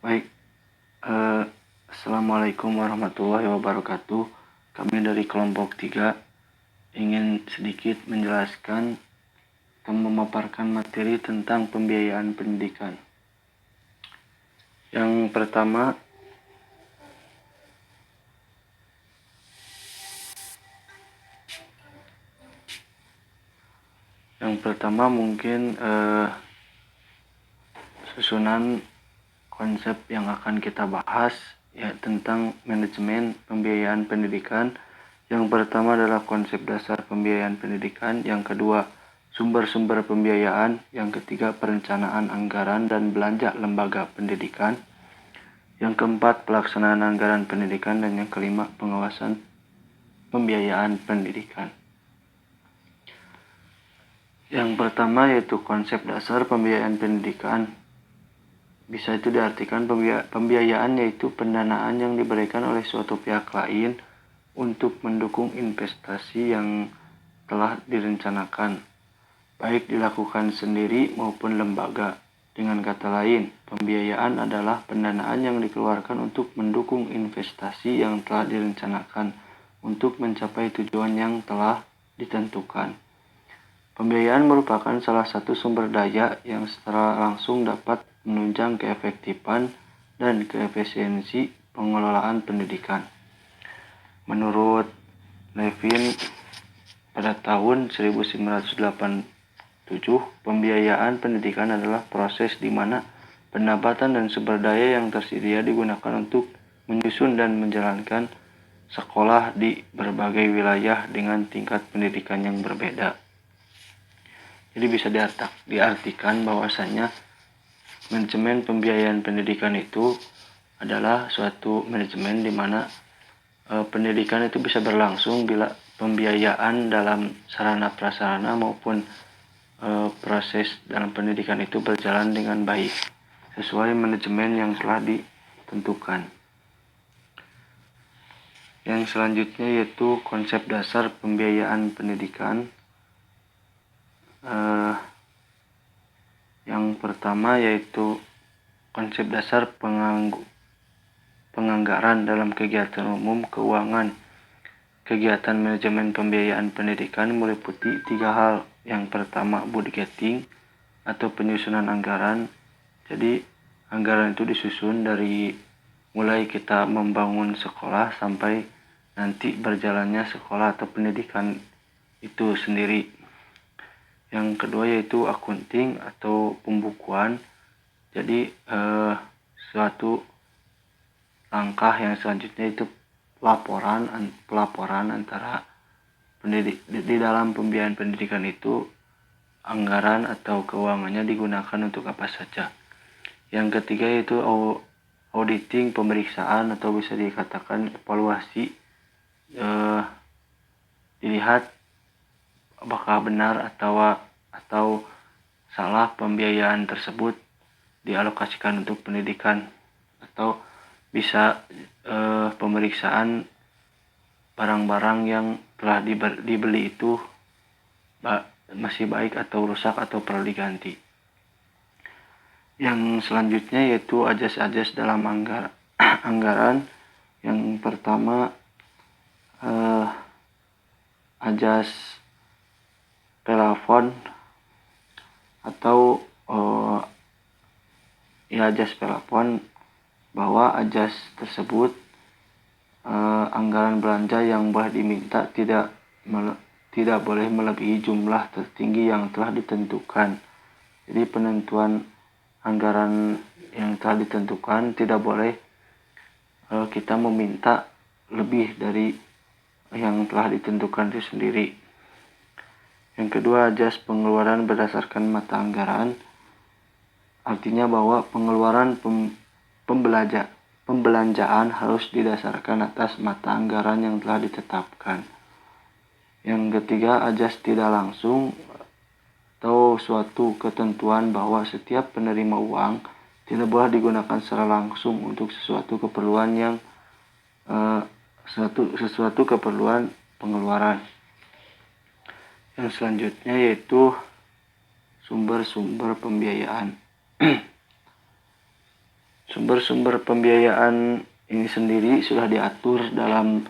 Baik, Assalamualaikum warahmatullahi wabarakatuh. Kami dari kelompok 3 ingin sedikit menjelaskan atau memaparkan materi tentang pembiayaan pendidikan. Yang pertama mungkin susunan konsep yang akan kita bahas ya tentang manajemen pembiayaan pendidikan. Yang pertama adalah konsep dasar pembiayaan pendidikan, yang kedua sumber-sumber pembiayaan, yang ketiga perencanaan anggaran dan belanja lembaga pendidikan, yang keempat pelaksanaan anggaran pendidikan, dan yang kelima pengawasan pembiayaan pendidikan. Yang pertama yaitu konsep dasar pembiayaan pendidikan. Bisa itu diartikan pembiayaan yaitu pendanaan yang diberikan oleh suatu pihak lain untuk mendukung investasi yang telah direncanakan, baik dilakukan sendiri maupun lembaga. Dengan kata lain, pembiayaan adalah pendanaan yang dikeluarkan untuk mendukung investasi yang telah direncanakan untuk mencapai tujuan yang telah ditentukan. Pembiayaan merupakan salah satu sumber daya yang secara langsung dapat menunjang keefektifan dan keefisiensi pengelolaan pendidikan. Menurut Levin, pada tahun 1987, pembiayaan pendidikan adalah proses di mana pendapatan dan sumber daya yang tersedia digunakan untuk menyusun dan menjalankan sekolah di berbagai wilayah dengan tingkat pendidikan yang berbeda. Jadi bisa diartikan bahwasanya manajemen pembiayaan pendidikan itu adalah suatu manajemen di mana pendidikan itu bisa berlangsung bila pembiayaan dalam sarana prasarana maupun proses dalam pendidikan itu berjalan dengan baik sesuai manajemen yang telah ditentukan. Yang selanjutnya yaitu konsep dasar pembiayaan pendidikan. Yang pertama yaitu konsep dasar penganggaran dalam kegiatan umum keuangan. Kegiatan manajemen pembiayaan pendidikan meliputi 3 hal. Yang pertama budgeting atau penyusunan anggaran. Jadi anggaran itu disusun dari mulai kita membangun sekolah sampai nanti berjalannya sekolah atau pendidikan itu sendiri. Yang kedua yaitu accounting atau pembukuan. Jadi suatu langkah yang selanjutnya itu pelaporan antara di dalam pembiayaan pendidikan itu anggaran atau keuangannya digunakan untuk apa saja. Yang ketiga yaitu auditing, pemeriksaan atau bisa dikatakan evaluasi, dilihat apakah benar atau salah pembiayaan tersebut dialokasikan untuk pendidikan, atau bisa pemeriksaan barang-barang yang telah dibeli itu masih baik atau rusak atau perlu diganti. Yang selanjutnya yaitu ajas-ajas dalam anggaran. Yang pertama ajas plafon atau ajas plafon, bahwa ajas tersebut anggaran belanja yang boleh diminta tidak boleh melebihi jumlah tertinggi yang telah ditentukan. Jadi penentuan anggaran yang telah ditentukan tidak boleh kita meminta lebih dari yang telah ditentukan itu sendiri. Yang kedua, ajas pengeluaran berdasarkan mata anggaran. Artinya bahwa pengeluaran pembelanjaan harus didasarkan atas mata anggaran yang telah ditetapkan. Yang ketiga, ajas tidak langsung atau suatu ketentuan bahwa setiap penerima uang tidak boleh digunakan secara langsung untuk sesuatu keperluan pengeluaran. Yang selanjutnya yaitu sumber-sumber pembiayaan. Sumber-sumber pembiayaan ini sendiri sudah diatur dalam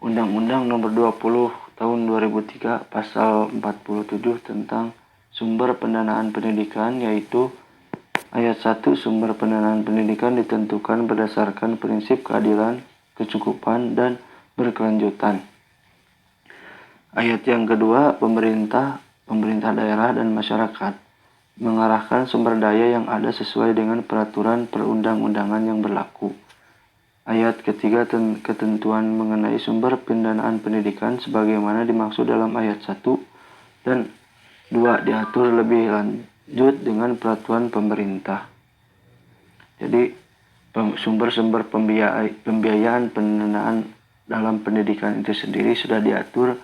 Undang-Undang Nomor 20 Tahun 2003 Pasal 47 tentang sumber pendanaan pendidikan, yaitu ayat 1, sumber pendanaan pendidikan ditentukan berdasarkan prinsip keadilan, kecukupan, dan berkelanjutan. Ayat yang kedua, pemerintah daerah dan masyarakat mengarahkan sumber daya yang ada sesuai dengan peraturan perundang-undangan yang berlaku. Ayat ketiga, ketentuan mengenai sumber pendanaan pendidikan sebagaimana dimaksud dalam ayat 1 dan 2 diatur lebih lanjut dengan peraturan pemerintah. Jadi sumber-sumber pembiayaan pendanaan dalam pendidikan itu sendiri sudah diatur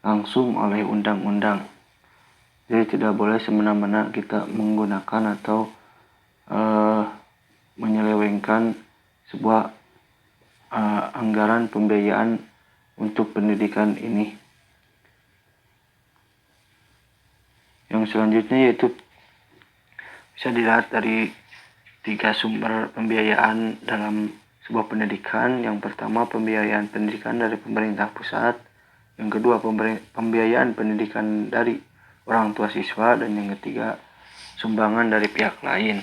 langsung oleh undang-undang. Jadi tidak boleh semena-mena kita menggunakan atau menyelewengkan sebuah anggaran pembiayaan untuk pendidikan ini. Yang selanjutnya yaitu bisa dilihat dari 3 sumber pembiayaan dalam sebuah pendidikan. Yang pertama, pembiayaan pendidikan dari pemerintah pusat. Yang kedua, pembiayaan pendidikan dari orang tua siswa, dan yang ketiga, sumbangan dari pihak lain.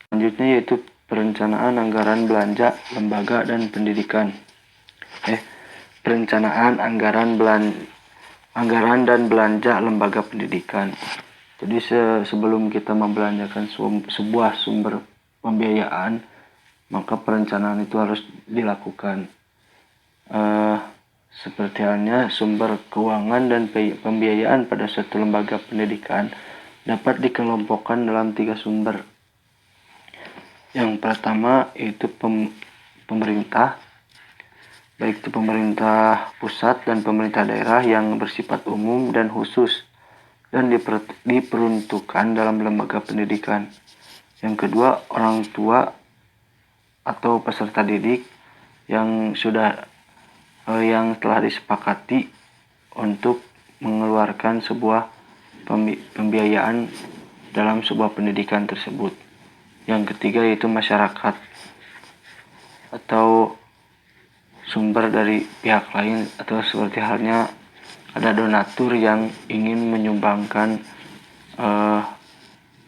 Selanjutnya yaitu perencanaan anggaran belanja lembaga dan pendidikan. Perencanaan anggaran dan belanja lembaga pendidikan. Jadi sebelum kita membelanjakan sebuah sumber pembiayaan, maka perencanaan itu harus dilakukan. Seperti halnya sumber keuangan dan pembiayaan pada suatu lembaga pendidikan dapat dikelompokkan dalam 3 sumber. Yang pertama yaitu pemerintah, baik itu pemerintah pusat dan pemerintah daerah yang bersifat umum dan khusus dan diperuntukkan dalam lembaga pendidikan. Yang kedua, orang tua atau peserta didik yang telah disepakati untuk mengeluarkan sebuah pembiayaan dalam sebuah pendidikan tersebut. Yang ketiga yaitu masyarakat atau sumber dari pihak lain, atau seperti halnya ada donatur yang ingin menyumbangkan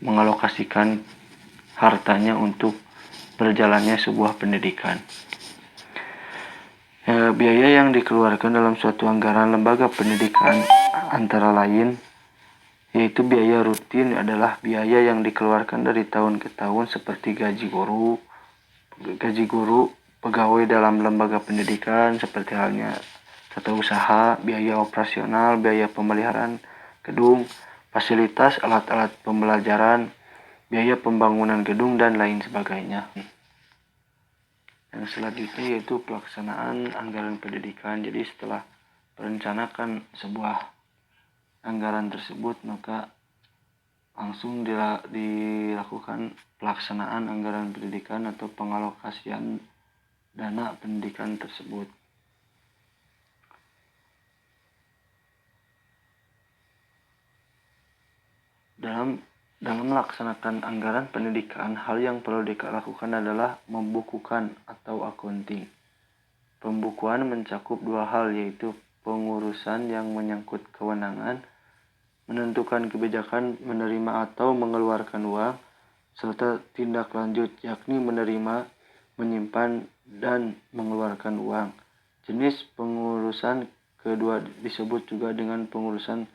mengalokasikan hartanya untuk berjalannya sebuah pendidikan. Biaya yang dikeluarkan dalam suatu anggaran lembaga pendidikan antara lain yaitu biaya rutin adalah biaya yang dikeluarkan dari tahun ke tahun seperti gaji guru, pegawai dalam lembaga pendidikan seperti halnya tata usaha, biaya operasional, biaya pemeliharaan gedung, fasilitas, alat-alat pembelajaran, biaya pembangunan gedung, dan lain sebagainya. Yang selanjutnya yaitu pelaksanaan anggaran pendidikan. Jadi setelah merencanakan sebuah anggaran tersebut, maka langsung dilakukan pelaksanaan anggaran pendidikan atau pengalokasian dana pendidikan tersebut. Dalam melaksanakan anggaran pendidikan, hal yang perlu dilakukan adalah membukukan atau accounting. Pembukuan mencakup 2 hal, yaitu pengurusan yang menyangkut kewenangan, menentukan kebijakan menerima atau mengeluarkan uang, serta tindak lanjut, yakni menerima, menyimpan, dan mengeluarkan uang. Jenis pengurusan kedua disebut juga dengan pengurusan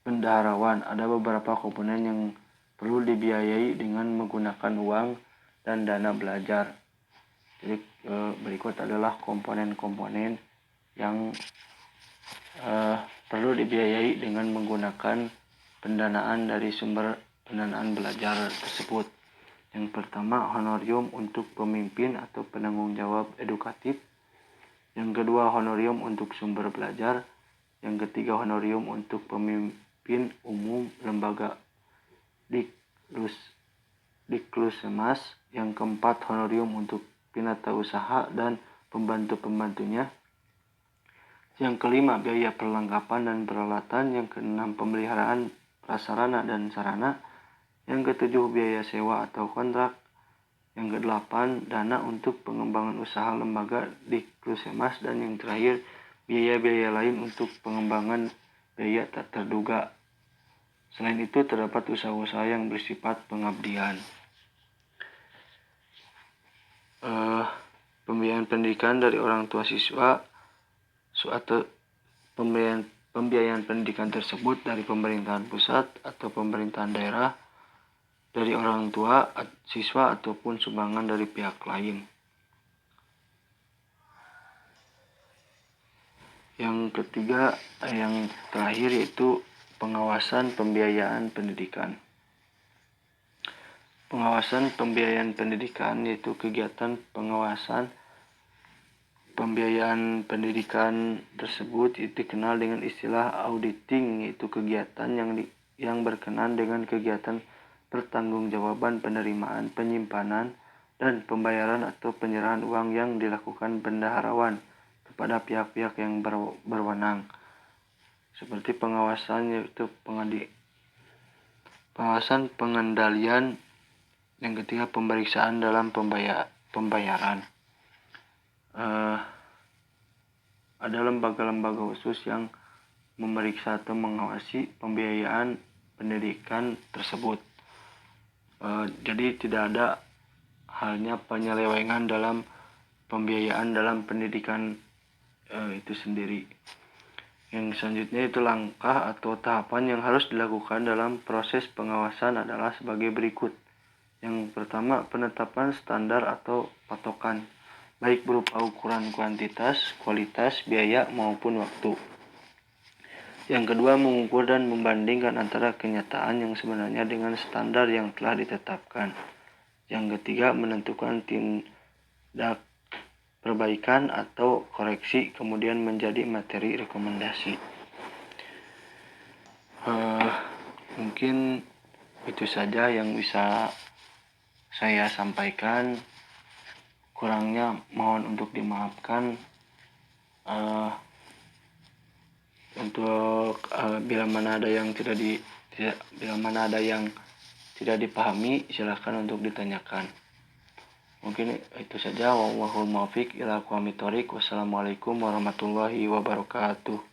bendaharawan. Ada beberapa komponen yang perlu dibiayai dengan menggunakan uang dan dana belajar. Jadi berikut adalah komponen-komponen yang perlu dibiayai dengan menggunakan pendanaan dari sumber pendanaan belajar tersebut. Yang pertama, honorium untuk pemimpin atau penanggung jawab edukatif. Yang kedua, honorium untuk sumber belajar. Yang ketiga, honorium untuk pemimpin umum lembaga Diklusemas. Yang keempat, honorium untuk penata usaha dan pembantu-pembantunya. Yang kelima, biaya perlengkapan dan peralatan. Yang keenam, pemeliharaan prasarana dan sarana. Yang ketujuh, biaya sewa atau kontrak. Yang kedelapan, dana untuk pengembangan usaha lembaga di Klusemas. Dan yang terakhir, biaya-biaya lain untuk pengembangan biaya tak terduga. Selain itu, terdapat usaha-usaha yang bersifat pengabdian. Pembiayaan pendidikan dari orang tua siswa atau pembiayaan pendidikan tersebut dari pemerintahan pusat atau pemerintahan daerah, dari orang tua siswa ataupun sumbangan dari pihak lain. Yang ketiga, yang terakhir yaitu pengawasan pembiayaan pendidikan. Pengawasan pembiayaan pendidikan yaitu kegiatan pengawasan pembiayaan pendidikan tersebut itu dikenal dengan istilah auditing, yaitu kegiatan yang berkenaan dengan kegiatan pertanggungjawaban penerimaan, penyimpanan, dan pembayaran atau penyerahan uang yang dilakukan bendaharawan kepada pihak-pihak yang berwenang. Seperti pengawasan yaitu pengawasan pengendalian, yang ketiga pemeriksaan dalam pembayaran. Ada lembaga-lembaga khusus yang memeriksa atau mengawasi pembiayaan pendidikan tersebut. Jadi tidak ada halnya penyelewengan dalam pembiayaan dalam pendidikan itu sendiri. Yang selanjutnya itu langkah atau tahapan yang harus dilakukan dalam proses pengawasan adalah sebagai berikut. Yang pertama, penetapan standar atau patokan, baik berupa ukuran kuantitas, kualitas, biaya, maupun waktu. Yang kedua, mengukur dan membandingkan antara kenyataan yang sebenarnya dengan standar yang telah ditetapkan. Yang ketiga, menentukan tindak perbaikan atau koreksi, kemudian menjadi materi rekomendasi. Mungkin itu saja yang bisa saya sampaikan. Kurangnya mohon untuk dimaafkan. Untuk bila mana ada yang tidak dipahami, silahkan untuk ditanyakan. Mungkin itu saja. Wallahul muwaffiq ila aqwamit thoriq. Wassalamualaikum warahmatullahi wabarakatuh.